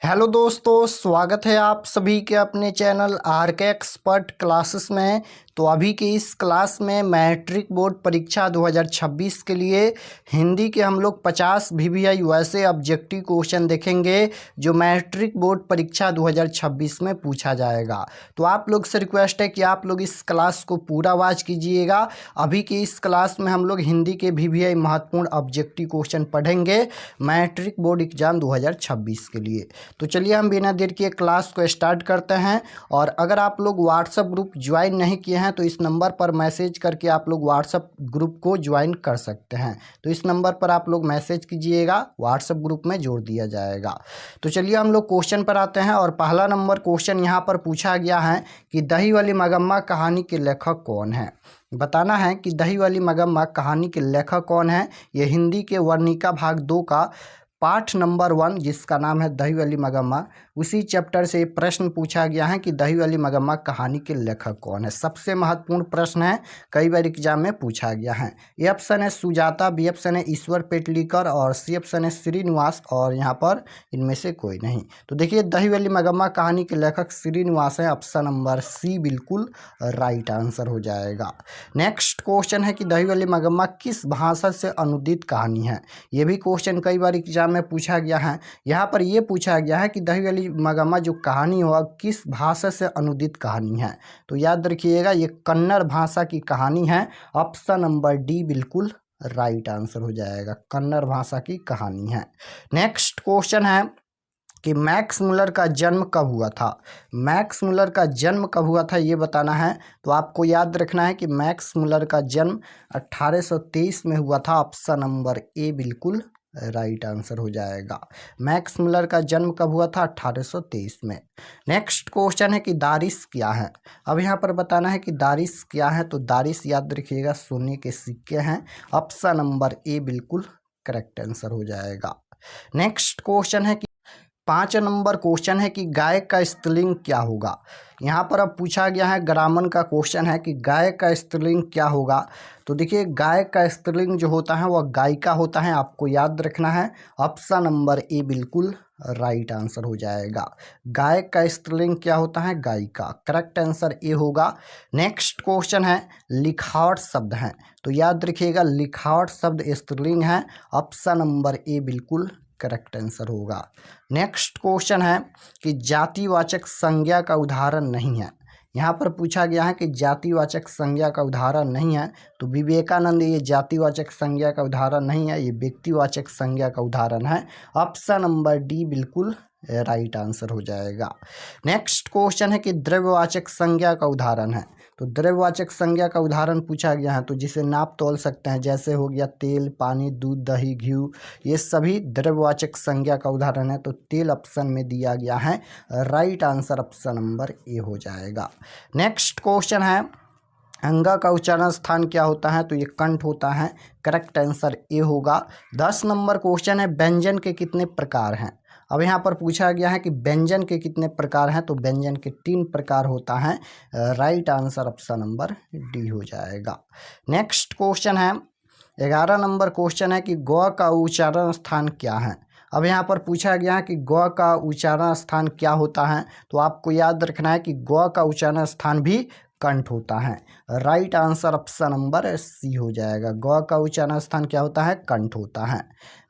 Hello दोस्तों, स्वागत है आप सभी के अपने चैनल आर के एक्सपर्ट क्लासेस में। तो अभी के इस क्लास में मैट्रिक बोर्ड परीक्षा 2026 के लिए हिंदी के हम लोग 50 VVI वैसे ऑब्जेक्टिव क्वेश्चन देखेंगे जो मैट्रिक बोर्ड परीक्षा 2026 में पूछा जाएगा। तो आप लोग से रिक्वेस्ट है कि आप लोग इस क्लास को पूरा वॉच कीजिएगा। अभी के इस क्लास में हम लोग हिंदी के VVI महत्वपूर्ण ऑब्जेक्टिव क्वेश्चन पढ़ेंगे मैट्रिक बोर्ड एग्जाम 2026 के लिए। तो चलिए हम बिना देर किए क्लास को स्टार्ट करते हैं। और अगर आप लोग व्हाट्सएप ग्रुप ज्वाइन नहीं किए हैं तो इस नंबर पर मैसेज करके आप लोग व्हाट्सएप ग्रुप को ज्वाइन कर सकते हैं। तो इस नंबर पर आप लोग मैसेज कीजिएगा, व्हाट्सएप ग्रुप में जोड़ दिया जाएगा। तो चलिए हम लोग क्वेश्चन पर आते हैं। और पहला नंबर क्वेश्चन यहाँ पर पूछा गया है कि दही वाली मगम्मा कहानी के लेखक कौन है। बताना है कि दही वाली मगम्मा कहानी के लेखक कौन है। ये हिंदी के वर्णिका भाग 2 का पाठ नंबर 1 जिसका नाम है दही वाली मगम्मा, उसी चैप्टर से प्रश्न पूछा गया है कि दही वाली मगम्मा कहानी के लेखक कौन है। सबसे महत्वपूर्ण प्रश्न है, कई बार एग्जाम में पूछा गया है। ए ऑप्शन है सुजाता, बी ऑप्शन है ईश्वर पेटलीकर और सी ऑप्शन है श्रीनिवास और यहाँ पर इनमें से कोई नहीं। तो देखिए दही वाली मगम्मा कहानी के लेखक श्रीनिवास है। ऑप्शन नंबर सी बिल्कुल राइट आंसर हो जाएगा। नेक्स्ट क्वेश्चन है कि दही वाली मगम्मा किस भाषा से अनुदित कहानी है। ये भी क्वेश्चन कई बार एग्जाम में पूछा गया है। यहाँ पर यह पूछा गया है कि दही वाली मगम्मा जो कहानी हो किस भाषा से अनुदित कहानी है। तो याद रखिएगा ये कन्नड़ भाषा की कहानी है। ऑप्शन नंबर डी बिल्कुल राइट आंसर हो जाएगा, कन्नड़ भाषा की कहानी है। नेक्स्ट क्वेश्चन है कि मैक्स मुलर का जन्म कब हुआ था। मैक्स मुलर का जन्म कब हुआ था ये बताना है। तो आपको याद रखना है कि मैक्स मुलर का जन्म 1823 में हुआ था। ऑप्शन नंबर ए बिल्कुल राइट आंसर हो जाएगा। मैक्स मुलर का जन्म कब हुआ था? 1823 में। नेक्स्ट क्वेश्चन है कि दारिश क्या है। अब यहाँ पर बताना है कि दारिश क्या है। तो दारिश याद रखिएगा सोने के सिक्के हैं। ऑप्शन नंबर ए बिल्कुल करेक्ट आंसर हो जाएगा। नेक्स्ट क्वेश्चन है कि 5 नंबर क्वेश्चन है कि गाय का स्त्रीलिंग क्या होगा। यहाँ पर अब पूछा गया है, ग्रामर का क्वेश्चन है कि गाय का स्त्रीलिंग क्या होगा। तो देखिए गाय का स्त्रीलिंग जो होता है वह गायिका होता है, आपको याद रखना है। ऑप्शन नंबर ए बिल्कुल राइट आंसर हो जाएगा। गाय का स्त्रीलिंग क्या होता है? गायिका। करेक्ट आंसर ए होगा। नेक्स्ट क्वेश्चन है लिखावट शब्द है। तो याद रखिएगा लिखावट शब्द स्त्रीलिंग है। ऑप्शन नंबर ए बिल्कुल करेक्ट आंसर होगा। नेक्स्ट क्वेश्चन है कि जातिवाचक संज्ञा का उदाहरण नहीं है। यहाँ पर पूछा गया है कि जातिवाचक संज्ञा का उदाहरण नहीं है। तो विवेकानंद ये जातिवाचक संज्ञा का उदाहरण नहीं है, ये व्यक्तिवाचक संज्ञा का उदाहरण है। ऑप्शन नंबर डी बिल्कुल राइट आंसर हो जाएगा। नेक्स्ट क्वेश्चन है कि द्रव्यवाचक संज्ञा का उदाहरण है। तो द्रव्यवाचक संज्ञा का उदाहरण पूछा गया है तो जिसे नाप तोल सकते हैं, जैसे हो गया तेल, पानी, दूध, दही, घी, ये सभी द्रव्यवाचक संज्ञा का उदाहरण है। तो तेल ऑप्शन में दिया गया है। Right answer option number A हो जाएगा। नेक्स्ट क्वेश्चन है अंगा का उच्चारण स्थान क्या होता है। तो ये कंठ होता है। करेक्ट आंसर ए होगा। 10 नंबर क्वेश्चन है व्यंजन के कितने प्रकार हैं। अब यहाँ पर पूछा गया है कि व्यंजन के कितने प्रकार हैं। तो व्यंजन के 3 प्रकार होता है। Right answer option number D हो जाएगा। नेक्स्ट क्वेश्चन है 11 नंबर क्वेश्चन है कि गौ का उच्चारण स्थान क्या है। अब यहाँ पर पूछा गया है कि गौ का उच्चारण स्थान क्या होता है। तो आपको याद रखना है कि गौ का उच्चारण स्थान भी कंठ होता है। Right answer option number C हो जाएगा। गौ का उच्चारण स्थान क्या होता है? कंठ होता है।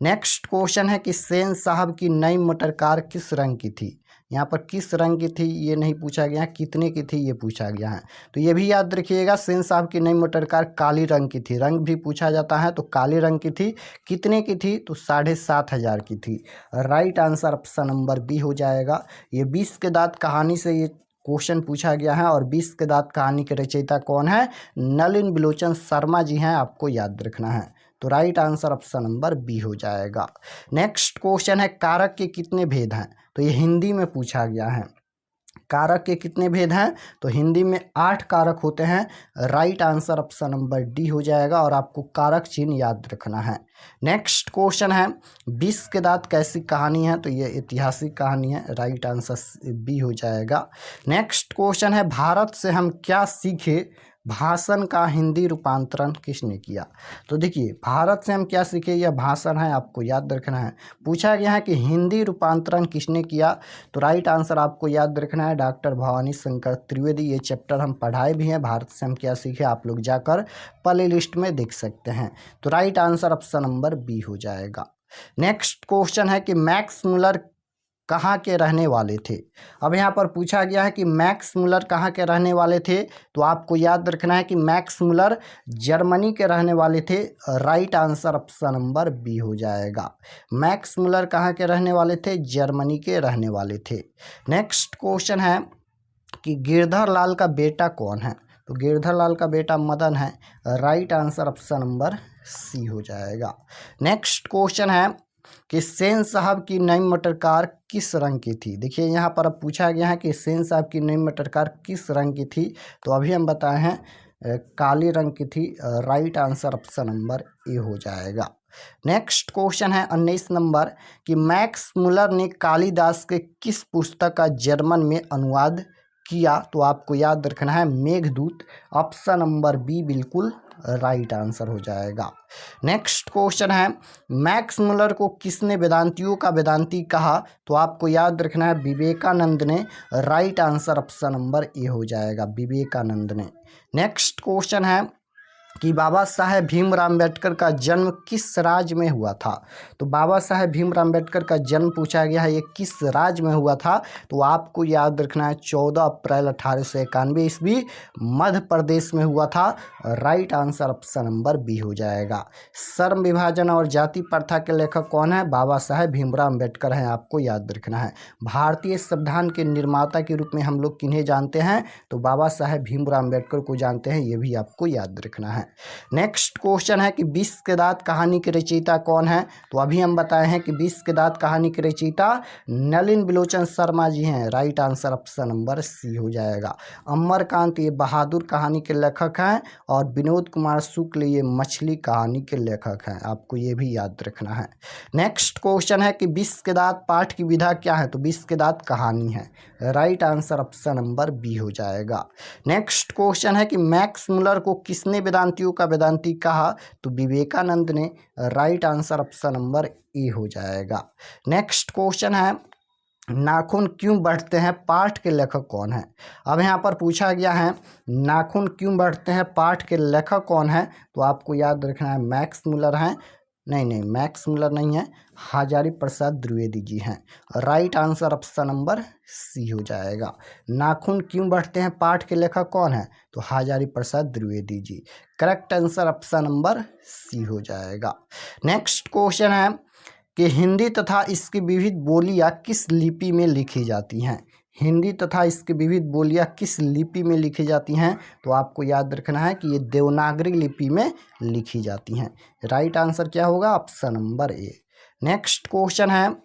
नेक्स्ट क्वेश्चन है कि सेन साहब की नई मोटर कार किस रंग की थी। यहाँ पर किस रंग की थी ये नहीं पूछा गया है, कितने की थी ये पूछा गया है। तो ये भी याद रखिएगा सेन साहब की नई मोटर कार काली रंग की थी। रंग भी पूछा जाता है तो काली रंग की थी। कितने की थी? तो 7,500 की थी। Right answer option number B हो जाएगा। ये 20 के दांत कहानी से ये क्वेश्चन पूछा गया है। और 20 के दांत कहानी के रचयिता कौन है? नलिन बिलोचन शर्मा जी हैं, आपको याद रखना है। तो right answer option number B हो जाएगा। नेक्स्ट क्वेश्चन है कारक के कितने भेद हैं। तो ये हिंदी में पूछा गया है। कारक के कितने भेद हैं। तो हिंदी में 8 कारक होते हैं। Right answer option number D हो जाएगा। और आपको कारक चिन्ह याद रखना है। नेक्स्ट क्वेश्चन है 20 के दांत कैसी कहानी है। तो ये ऐतिहासिक कहानी है। राइट आंसर बी हो जाएगा। नेक्स्ट क्वेश्चन है भारत से हम क्या सीखे भाषण का हिंदी रूपांतरण किसने किया? तो देखिए, भारत से हम क्या सीखे, यह भाषण है, आपको याद रखना है। पूछा गया है कि हिंदी रूपांतरण किसने किया, तो राइट आंसर आपको याद रखना है डॉक्टर भवानी शंकर त्रिवेदी। ये चैप्टर हम पढ़ाए भी हैं, भारत से हम क्या सीखे, आप लोग जाकर प्ले लिस्ट में देख सकते हैं। तो right answer option number B हो जाएगा। नेक्स्ट क्वेश्चन है कि मैक्स मुलर कहाँ के रहने वाले थे? अब यहाँ पर पूछा गया है कि मैक्स मुलर कहाँ के रहने वाले थे, तो आपको याद रखना है कि मैक्स मुलर जर्मनी के रहने वाले थे। Right answer option number B हो जाएगा। मैक्स मुलर कहाँ के रहने वाले थे? जर्मनी के रहने वाले थे। नेक्स्ट क्वेश्चन है कि गिरधर लाल का बेटा कौन है? तो गिरधर लाल का बेटा मदन है। Right answer option number C हो जाएगा। नेक्स्ट क्वेश्चन है कि सेन साहब की नई मोटर कार किस रंग की थी? देखिए, यहाँ पर अब पूछा गया है कि सेन साहब की नई मोटर कार किस रंग की थी, तो अभी हम बताए हैं काले रंग की थी। Right answer option number A हो जाएगा। नेक्स्ट क्वेश्चन है 19 नंबर कि मैक्स मुलर ने कालिदास के किस पुस्तक का जर्मन में अनुवाद किया? तो आपको याद रखना है मेघदूत। ऑप्शन नंबर बी बिल्कुल राइट आंसर हो जाएगा। नेक्स्ट क्वेश्चन है मैक्स मुलर को किसने वेदांतियों का वेदांती कहा? तो आपको याद रखना है विवेकानंद ने। Right answer option number A हो जाएगा, विवेकानंद ने। नेक्स्ट क्वेश्चन है कि बाबा साहेब भीमराव अम्बेडकर का जन्म किस राज्य में हुआ था? तो बाबा साहेब भीमराव अम्बेडकर का जन्म पूछा गया है, ये किस राज्य में हुआ था? तो आपको याद रखना है 14 अप्रैल 1891 ईस्वी मध्य प्रदेश में हुआ था। Right answer option number B हो जाएगा। श्रम विभाजन और जाति प्रथा के लेखक कौन है? बाबा साहेब भीमराव अम्बेडकर हैं, आपको याद रखना है। भारतीय संविधान के निर्माता के रूप में हम लोग किन्हें जानते हैं? तो बाबा साहेब भीमराव अम्बेडकर को जानते हैं, ये भी आपको याद रखना है। नेक्स्ट क्वेश्चन है कि 20 के दांत कहानी के रचयिता कौन है? तो अभी हम बताए हैं कि 20 के दांत कहानी के रचयिता नलिन बिलोचन शर्मा जी हैं। Right answer option number C हो जाएगा। अमरकांत ये बहादुर कहानी के लेखक हैं और विनोद कुमार शुक्ल ये मछली कहानी के लेखक हैं, आपको ये भी याद रखना है। नेक्स्ट क्वेश्चन है कि 20 के दांत पाठ की विधा क्या है? तो 20 के दांत कहानी है। Right answer option number B हो जाएगा। नेक्स्ट क्वेश्चन है कि मैक्स मुलर को किसने वेदांतियों का वेदांती कहा? तो विवेकानंद ने। Right answer option number A हो जाएगा। नेक्स्ट क्वेश्चन है नाखून क्यों बढ़ते हैं पाठ के लेखक कौन है? अब यहाँ पर पूछा गया है नाखून क्यों बढ़ते हैं पाठ के लेखक कौन है? तो आपको याद रखना है मैक्स मुलर हैं। नहीं, मैक्स मुलर नहीं है, हजारी प्रसाद द्विवेदी जी हैं। Right answer option number C हो जाएगा। नाखून क्यों बढ़ते हैं पाठ के लेखक कौन है? तो Hazari Prasad Dwivedi ji. Correct answer option number C हो जाएगा। नेक्स्ट क्वेश्चन है कि हिंदी तथा इसकी विविध बोलियां किस लिपि में लिखी जाती हैं? हिंदी तथा इसकी विविध बोलियां किस लिपि में लिखी जाती हैं? तो आपको याद रखना है कि ये देवनागरी लिपि में लिखी जाती हैं। राइट आंसर क्या होगा? ऑप्शन नंबर ए। नेक्स्ट क्वेश्चन है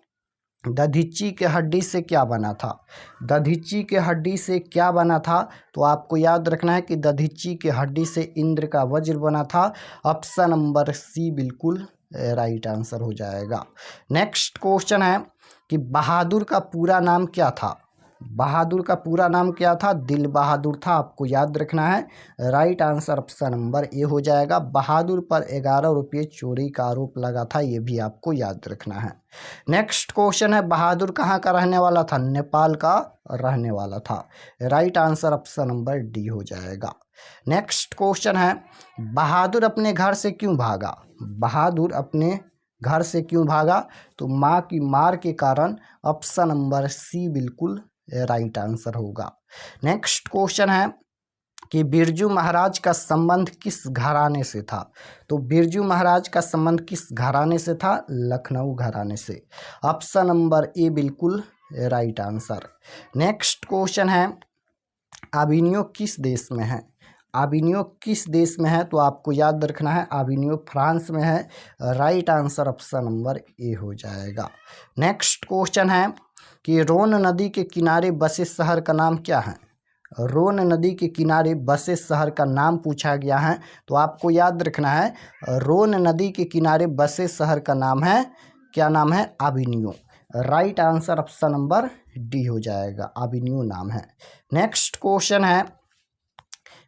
दधीची के हड्डी से क्या बना था? दधीची के हड्डी से क्या बना था? तो आपको याद रखना है कि दधीची के हड्डी से इंद्र का वज्र बना था। ऑप्शन नंबर सी बिल्कुल राइट आंसर हो जाएगा। नेक्स्ट क्वेश्चन है कि बहादुर का पूरा नाम क्या था? बहादुर का पूरा नाम क्या था? दिल बहादुर था, आपको याद रखना है। Right answer option number A हो जाएगा। बहादुर पर 11 रुपये चोरी का आरोप लगा था, ये भी आपको याद रखना है। नेक्स्ट क्वेश्चन है बहादुर कहाँ का रहने वाला था? नेपाल का रहने वाला था। Right answer option number D हो जाएगा। नेक्स्ट क्वेश्चन है बहादुर अपने घर से क्यों भागा? बहादुर अपने घर से क्यों भागा? तो माँ की मार के कारण। ऑप्शन नंबर सी बिल्कुल राइट आंसर होगा। नेक्स्ट क्वेश्चन है कि बिरजू महाराज का संबंध किस घराने से था? तो बिरजू महाराज का संबंध किस घराने से था? लखनऊ घराने से। ऑप्शन नंबर ए बिल्कुल राइट आंसर। नेक्स्ट क्वेश्चन है अभिनयो किस देश में है? अभिनयो किस देश में है? तो आपको याद रखना है अभिनयो फ्रांस में है। Right answer option number A हो जाएगा। नेक्स्ट क्वेश्चन है कि रोन नदी के किनारे बसे शहर का नाम क्या है? रोन नदी के किनारे बसे शहर का नाम पूछा गया है, तो आपको याद रखना है रोन नदी के किनारे बसे शहर का नाम है, क्या नाम है? अभिनयो। Right answer option number D हो जाएगा, अभिनयो नाम है। नेक्स्ट क्वेश्चन है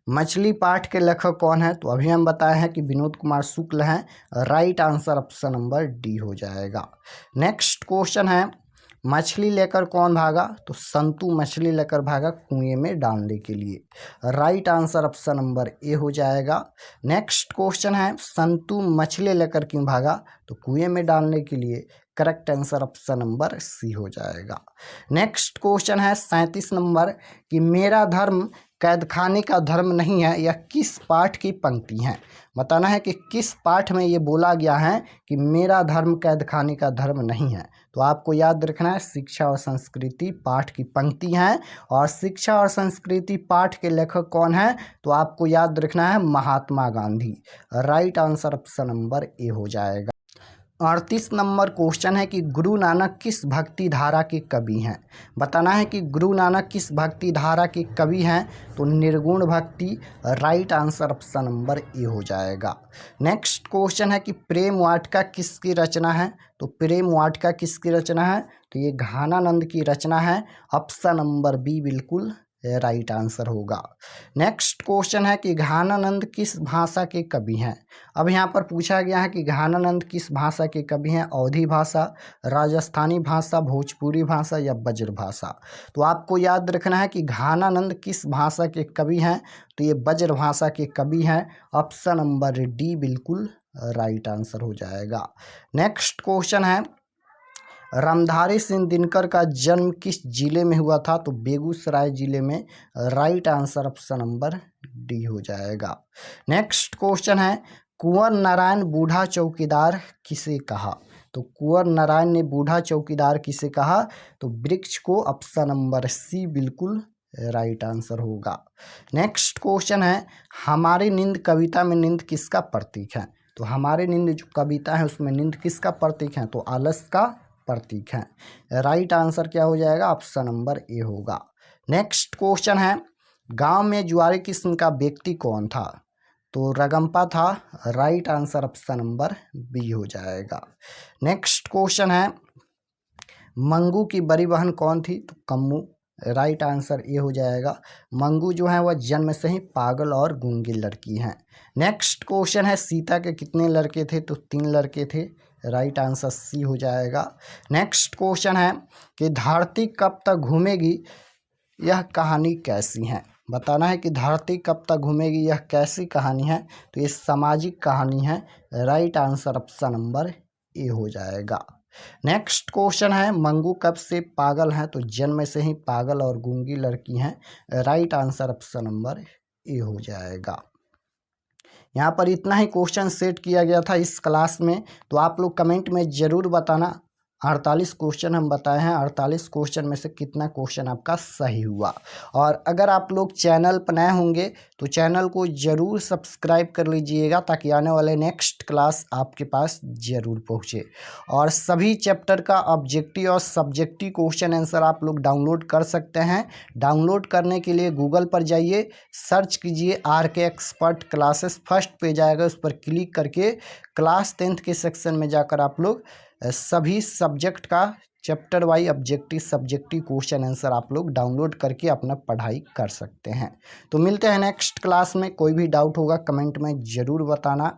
मछली पाठ के लेखक कौन है? तो अभी हम बताए हैं कि विनोद कुमार शुक्ल हैं। Right answer option number D हो जाएगा। नेक्स्ट क्वेश्चन है, मछली लेकर कौन भागा? तो संतु मछली लेकर भागा कुएं में डालने के लिए। Right answer option number A हो जाएगा। नेक्स्ट क्वेश्चन है, संतु मछली लेकर क्यों भागा? तो कुएं में डालने के लिए। Correct answer option number C हो जाएगा। नेक्स्ट क्वेश्चन है 37 नंबर, कि मेरा धर्म कैदखाने का धर्म नहीं है, यह किस पाठ की पंक्ति है? बताना है कि किस पाठ में ये बोला गया है कि मेरा धर्म कैदखाने का धर्म नहीं है। तो आपको याद रखना है शिक्षा और संस्कृति पाठ की पंक्ति है। और शिक्षा और संस्कृति पाठ के लेखक कौन है? तो आपको याद रखना है Mahatma Gandhi. Right answer option number A हो जाएगा। 38 नंबर क्वेश्चन है कि गुरु नानक किस भक्ति धारा के कवि हैं? बताना है कि गुरु नानक किस भक्ति धारा के कवि हैं? तो निर्गुण भक्ति। Right answer option number A हो जाएगा। नेक्स्ट क्वेश्चन है कि प्रेम वाटिका किसकी रचना है? तो प्रेम वाटिका किसकी रचना है? तो ये घानानंद की रचना है। ऑप्शन नंबर बी बिल्कुल राइट आंसर होगा। नेक्स्ट क्वेश्चन है कि घानानंद किस भाषा के कवि हैं? अब यहाँ पर पूछा गया है कि घानानंद किस भाषा के कवि हैं? अवधी भाषा, राजस्थानी भाषा, भोजपुरी भाषा या ब्रज भाषा? तो आपको याद रखना है कि घानानंद किस भाषा के कवि हैं? तो ये ब्रज भाषा के कवि हैं। ऑप्शन नंबर डी बिल्कुल राइट आंसर हो जाएगा। नेक्स्ट क्वेश्चन है, रामधारी सिंह दिनकर का जन्म किस जिले में हुआ था? तो बेगूसराय जिले में। Right answer option number D हो जाएगा। नेक्स्ट क्वेश्चन है, कुंवर नारायण बूढ़ा चौकीदार किसे कहा? तो कुंवर नारायण ने बूढ़ा चौकीदार किसे कहा? तो वृक्ष को। ऑप्शन नंबर सी बिल्कुल राइट आंसर होगा। नेक्स्ट क्वेश्चन है, हमारी नींद कविता में नींद किसका प्रतीक है? तो हमारी नींद जो कविता है उसमें नींद किसका प्रतीक है? तो आलस का प्रतीक है। राइट आंसर क्या हो जाएगा? ऑप्शन नंबर ए होगा। नेक्स्ट क्वेश्चन है, गांव में जुआरी किस्म का व्यक्ति कौन था? तो रगम्पा था। Right answer option number B हो जाएगा। नेक्स्ट क्वेश्चन है, मंगू की बड़ी बहन कौन थी? तो कम्मू। राइट आंसर ए हो जाएगा। मंगू जो है वह जन्म से ही पागल और गूंगी लड़की हैं। नेक्स्ट क्वेश्चन है, सीता के कितने लड़के थे? तो 3 लड़के थे। राइट आंसर सी हो जाएगा। नेक्स्ट क्वेश्चन है कि धरती कब तक घूमेगी, यह कहानी कैसी है? बताना है कि धरती कब तक घूमेगी यह कैसी कहानी है? तो ये सामाजिक कहानी है। Right answer option number A हो जाएगा। नेक्स्ट क्वेश्चन है, मंगू कब से पागल हैं? तो जन्म से ही पागल और गूंगी लड़की हैं। Right answer option number A हो जाएगा। यहाँ पर इतना ही क्वेश्चन सेट किया गया था इस क्लास में। तो आप लोग कमेंट में ज़रूर बताना 48 क्वेश्चन हम बताए हैं, 48 क्वेश्चन में से कितना क्वेश्चन आपका सही हुआ। और अगर आप लोग चैनल पर नए होंगे तो चैनल को ज़रूर सब्सक्राइब कर लीजिएगा ताकि आने वाले नेक्स्ट क्लास आपके पास ज़रूर पहुँचे। और सभी चैप्टर का ऑब्जेक्टिव और सब्जेक्टिव क्वेश्चन आंसर आप लोग डाउनलोड कर सकते हैं। डाउनलोड करने के लिए गूगल पर जाइए, सर्च कीजिए RK expert classes, first page आएगा, उस पर क्लिक करके क्लास 10th के सेक्शन में जाकर आप लोग सभी सब्जेक्ट का chapter wise objective subjective question answer आप लोग डाउनलोड करके अपना पढ़ाई कर सकते हैं। तो मिलते हैं नेक्स्ट क्लास में। कोई भी डाउट होगा कमेंट में ज़रूर बताना।